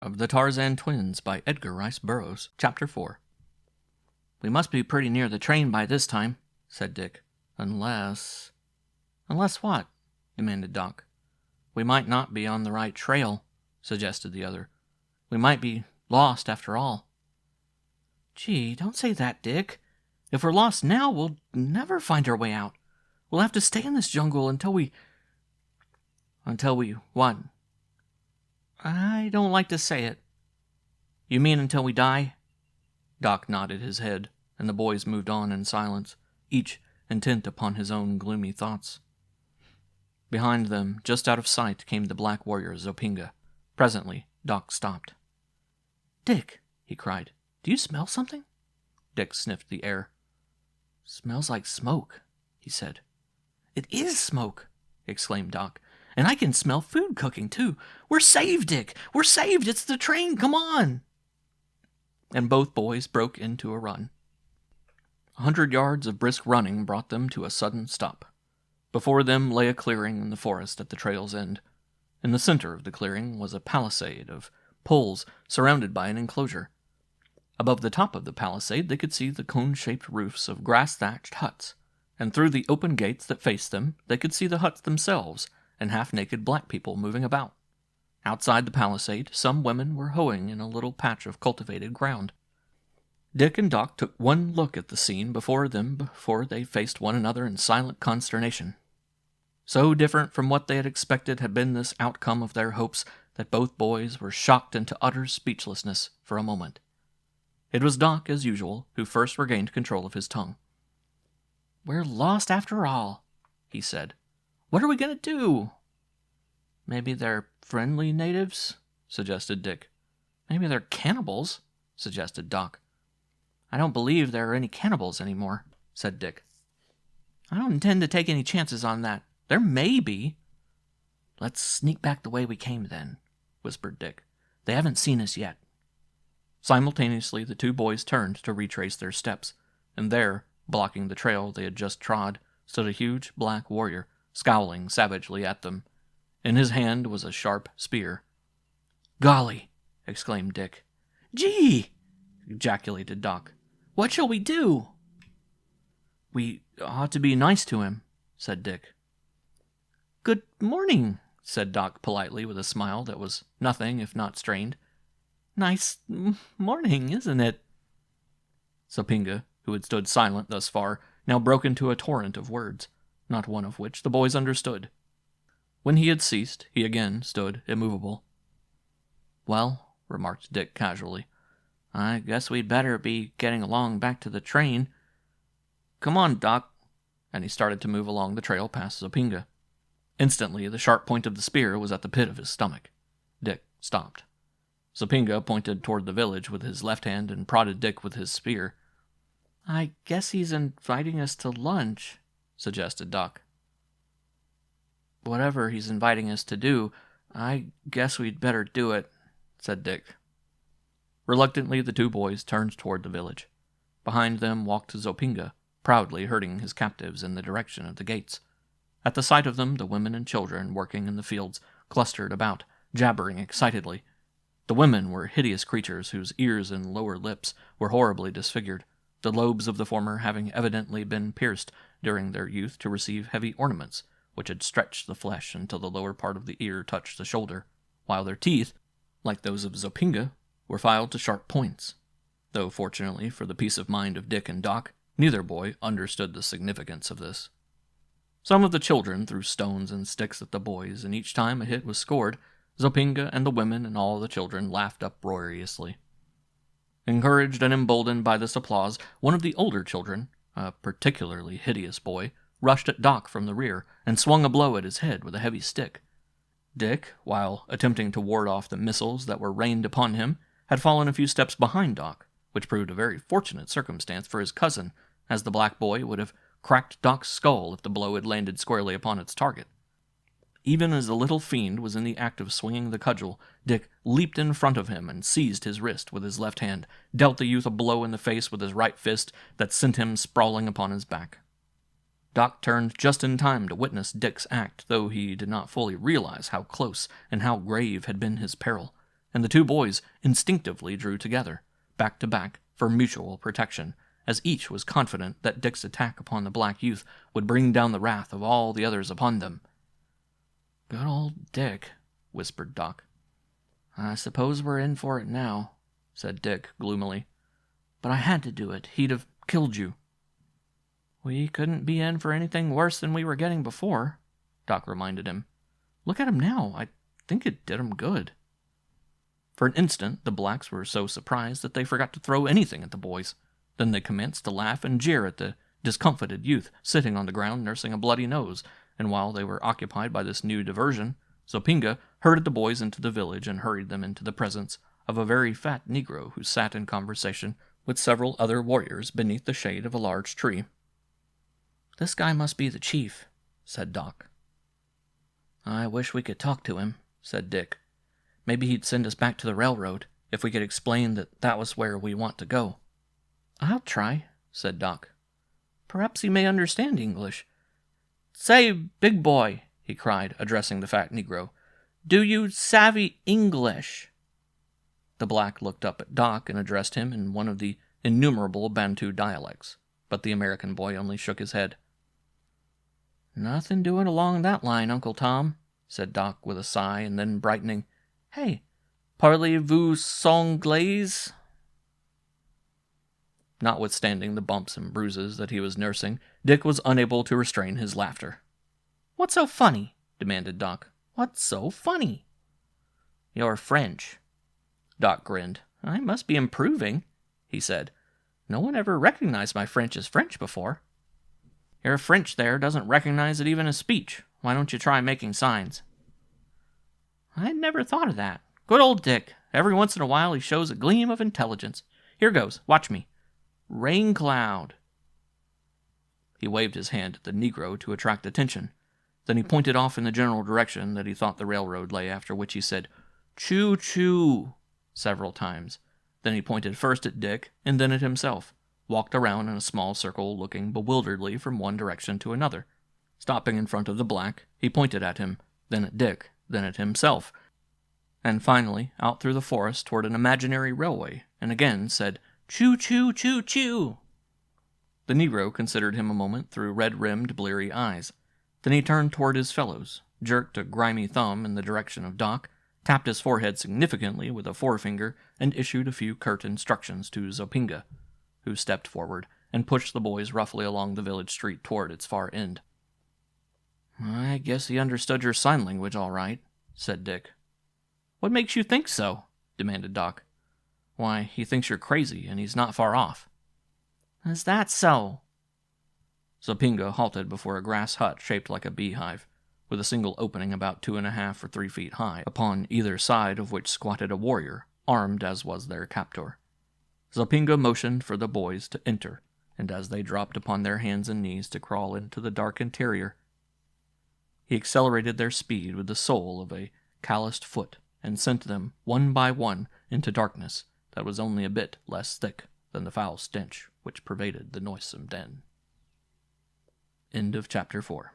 of the Tarzan Twins by Edgar Rice Burroughs. Chapter 4. "We must be pretty near the train by this time," said Dick. Unless what?" demanded Doc. "We might not be on the right trail," suggested the other. "We might be lost after all." "Gee, don't say that, Dick. If we're lost now, we'll never find our way out. We'll have to stay in this jungle until we... Until we what?" "I don't like to say it." "You mean until we die?" Doc nodded his head, and the boys moved on in silence, each intent upon his own gloomy thoughts. Behind them, just out of sight, came the black warrior Zopinga. Presently, Doc stopped. "Dick," he cried, "do you smell something?" Dick sniffed the air. "Smells like smoke," he said. "It is smoke!" exclaimed Doc. "And I can smell food cooking, too. We're saved, Dick! We're saved! It's the train! Come on!" And both boys broke into a run. 100 yards of brisk running brought them to a sudden stop. Before them lay a clearing in the forest at the trail's end. In the center of the clearing was a palisade of poles surrounded by an enclosure. Above the top of the palisade they could see the cone-shaped roofs of grass-thatched huts, and through the open gates that faced them they could see the huts themselves and half-naked black people moving about. Outside the palisade, some women were hoeing in a little patch of cultivated ground. Dick and Doc took one look at the scene before they faced one another in silent consternation. So different from what they had expected had been this outcome of their hopes that both boys were shocked into utter speechlessness for a moment. It was Doc, as usual, who first regained control of his tongue. "We're lost after all," he said. "What are we going to do?" "Maybe they're friendly natives," suggested Dick. "Maybe they're cannibals," suggested Doc. "I don't believe there are any cannibals anymore," said Dick. "I don't intend to take any chances on that. There may be." "Let's sneak back the way we came, then," whispered Dick. "They haven't seen us yet." Simultaneously, the two boys turned to retrace their steps, and there, blocking the trail they had just trod, stood a huge black warrior, scowling savagely at them. In his hand was a sharp spear. "Golly!" exclaimed Dick. "Gee!" ejaculated Doc. "What shall we do?" "We ought to be nice to him," said Dick. "Good morning," said Doc politely with a smile that was nothing if not strained. "Nice morning, isn't it?" Zopinga, who had stood silent thus far, now broke into a torrent of words, not one of which the boys understood. When he had ceased, he again stood immovable. "Well," remarked Dick casually, "I guess we'd better be getting along back to the train. Come on, Doc," and he started to move along the trail past Zopinga. Instantly, the sharp point of the spear was at the pit of his stomach. Dick stopped. Zopinga pointed toward the village with his left hand and prodded Dick with his spear. "I guess he's inviting us to lunch," suggested Doc. "Whatever he's inviting us to do, I guess we'd better do it," said Dick. Reluctantly, the two boys turned toward the village. Behind them walked Zopinga, proudly herding his captives in the direction of the gates. At the sight of them, the women and children working in the fields clustered about, jabbering excitedly. The women were hideous creatures whose ears and lower lips were horribly disfigured, the lobes of the former having evidently been pierced during their youth to receive heavy ornaments, which had stretched the flesh until the lower part of the ear touched the shoulder, while their teeth, like those of Zopinga, were filed to sharp points. Though, fortunately for the peace of mind of Dick and Doc, neither boy understood the significance of this. Some of the children threw stones and sticks at the boys, and each time a hit was scored, Zopinga and the women and all the children laughed uproariously. Encouraged and emboldened by this applause, one of the older children, a particularly hideous boy, rushed at Doc from the rear and swung a blow at his head with a heavy stick. Dick, while attempting to ward off the missiles that were rained upon him, had fallen a few steps behind Doc, which proved a very fortunate circumstance for his cousin, as the black boy would have cracked Doc's skull if the blow had landed squarely upon its target. Even as the little fiend was in the act of swinging the cudgel, Dick leaped in front of him and seized his wrist with his left hand, dealt the youth a blow in the face with his right fist that sent him sprawling upon his back. Doc turned just in time to witness Dick's act, though he did not fully realize how close and how grave had been his peril, and the two boys instinctively drew together, back to back, for mutual protection, as each was confident that Dick's attack upon the black youth would bring down the wrath of all the others upon them. "Good old Dick," whispered Doc. "I suppose we're in for it now," said Dick gloomily. "But I had to do it. He'd have killed you." "We couldn't be in for anything worse than we were getting before," Doc reminded him. "Look at him now. I think it did him good." For an instant, the blacks were so surprised that they forgot to throw anything at the boys. Then they commenced to laugh and jeer at the discomfited youth sitting on the ground nursing a bloody nose, and while they were occupied by this new diversion, Zopinga herded the boys into the village and hurried them into the presence of a very fat Negro who sat in conversation with several other warriors beneath the shade of a large tree. "This guy must be the chief," said Doc. "I wish we could talk to him," said Dick. "Maybe he'd send us back to the railroad if we could explain that that was where we want to go." "I'll try," said Doc. "Perhaps he may understand English." "Say, big boy," he cried, addressing the fat Negro, "do you savvy English?" The black looked up at Doc and addressed him in one of the innumerable Bantu dialects, but the American boy only shook his head. "Nothing doing along that line, Uncle Tom," said Doc with a sigh, and then brightening, "Hey, parlez-vous Songlaise?" Notwithstanding the bumps and bruises that he was nursing, Dick was unable to restrain his laughter. "What's so funny?" demanded Doc. "What's so funny?" "You're French." Doc grinned. "I must be improving," he said. "No one ever recognized my French as French before." "Your French there doesn't recognize it even as speech. Why don't you try making signs?" "I'd never thought of that. Good old Dick. Every once in a while he shows a gleam of intelligence. Here goes. Watch me. Rain cloud." He waved his hand at the Negro to attract attention. Then he pointed off in the general direction that he thought the railroad lay, after which he said, "Choo-choo," several times. Then he pointed first at Dick and then at himself, walked around in a small circle, looking bewilderedly from one direction to another. Stopping in front of the black, he pointed at him, then at Dick, then at himself, and finally out through the forest toward an imaginary railway, and again said, "Choo-choo, choo-choo." The Negro considered him a moment through red-rimmed, bleary eyes. Then he turned toward his fellows, jerked a grimy thumb in the direction of Doc, tapped his forehead significantly with a forefinger, and issued a few curt instructions to Zopinga, who stepped forward and pushed the boys roughly along the village street toward its far end. "I guess he understood your sign language all right," said Dick. "What makes you think so?" demanded Doc. "Why, he thinks you're crazy, and he's not far off." "Is that so?" Zopinga halted before a grass hut shaped like a beehive, with a single opening about 2.5 or 3 feet high, upon either side of which squatted a warrior, armed as was their captor. Zopinga motioned for the boys to enter, and as they dropped upon their hands and knees to crawl into the dark interior, he accelerated their speed with the sole of a calloused foot and sent them, one by one, into darkness that was only a bit less thick than the foul stench which pervaded the noisome den. End of Chapter 4.